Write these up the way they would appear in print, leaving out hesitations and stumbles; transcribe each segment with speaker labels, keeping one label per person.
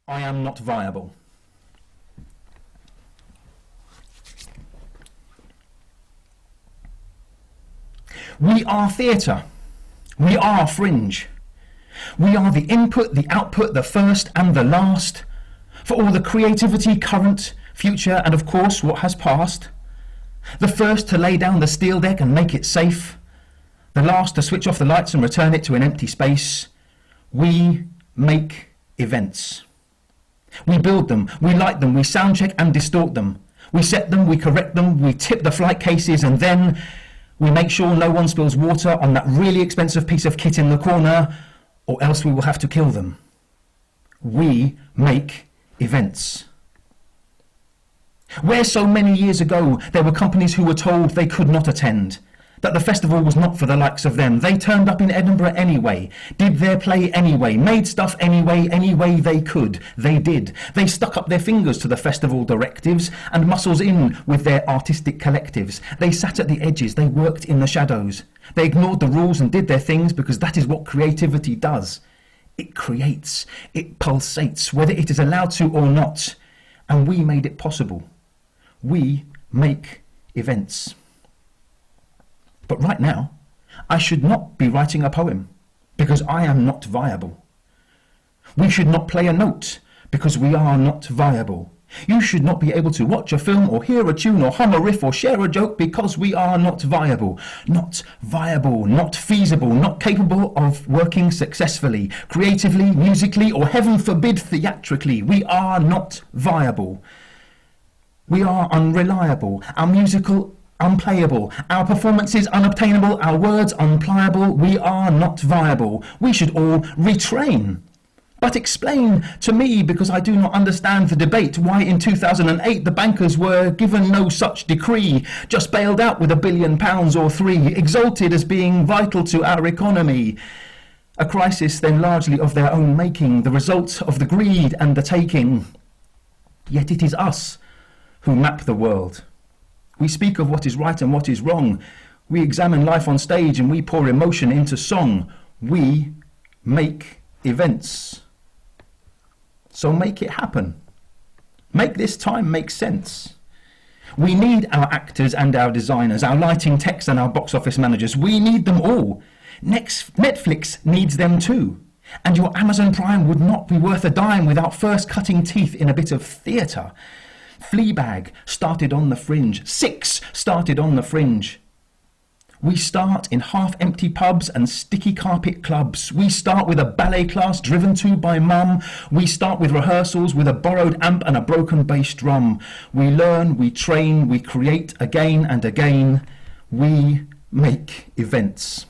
Speaker 1: I am not viable. We are theatre. We are fringe. We are the input, the output, the first and the last for all the creativity, current, future, and of course what has passed. The first to lay down the steel deck and make it safe. The last to switch off the lights and return it to an empty space. We make events. We build them, we light them, we sound check and distort them. We set them, we correct them, we tip the flight cases, and then we make sure no one spills water on that really expensive piece of kit in the corner, or else we will have to kill them. We make events. Where so many years ago there were companies who were told they could not attend, that the festival was not for the likes of them, they turned up in Edinburgh anyway, did their play anyway, made stuff anyway, any way they could. They did. They stuck up their fingers to the festival directives and muscles in with their artistic collectives. They sat at the edges, they worked in the shadows. They ignored the rules and did their things because that is what creativity does. It creates, it pulsates, whether it is allowed to or not. And we made it possible. We make events. But right now, I should not be writing a poem because I am not viable. We should not play a note because we are not viable. You should not be able to watch a film or hear a tune or hum a riff or share a joke because we are not viable. Not viable, not feasible, not capable of working successfully, creatively, musically, or heaven forbid theatrically. We are not viable. We are unreliable. Our musical unplayable, our performances unobtainable, our words unpliable. We are not viable. We should all retrain. But explain to me, because I do not understand the debate, why in 2008 the bankers were given no such decree, just bailed out with £1 billion or £3, exalted as being vital to our economy. A crisis then largely of their own making, the result of the greed and the taking. Yet it is us who map the world. We speak of what is right and what is wrong. We examine life on stage and we pour emotion into song. We make events. So make it happen. Make this time make sense. We need our actors and our designers, our lighting techs and our box office managers. We need them all. Next, Netflix needs them too. And your Amazon Prime would not be worth a dime without first cutting teeth in a bit of theatre. Fleabag started on the fringe. Six started on the fringe. We start in half-empty pubs and sticky carpet clubs. We start with a ballet class driven to by mum. We start with rehearsals with a borrowed amp and a broken bass drum. We learn, we train, we create again and again. We make events.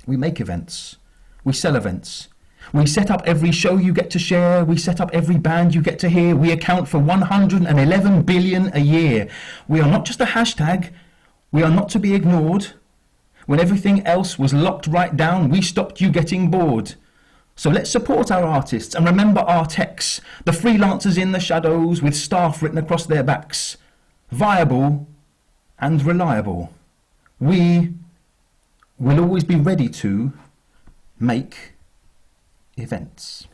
Speaker 1: We make events. We sell events. We set up every show you get to share. We set up every band you get to hear. We account for 111 billion a year. We are not just a hashtag. We are not to be ignored. When everything else was locked right down, we stopped you getting bored. So let's support our artists and remember our techs, the freelancers in the shadows with staff written across their backs. Viable and reliable. We will always be ready to make events.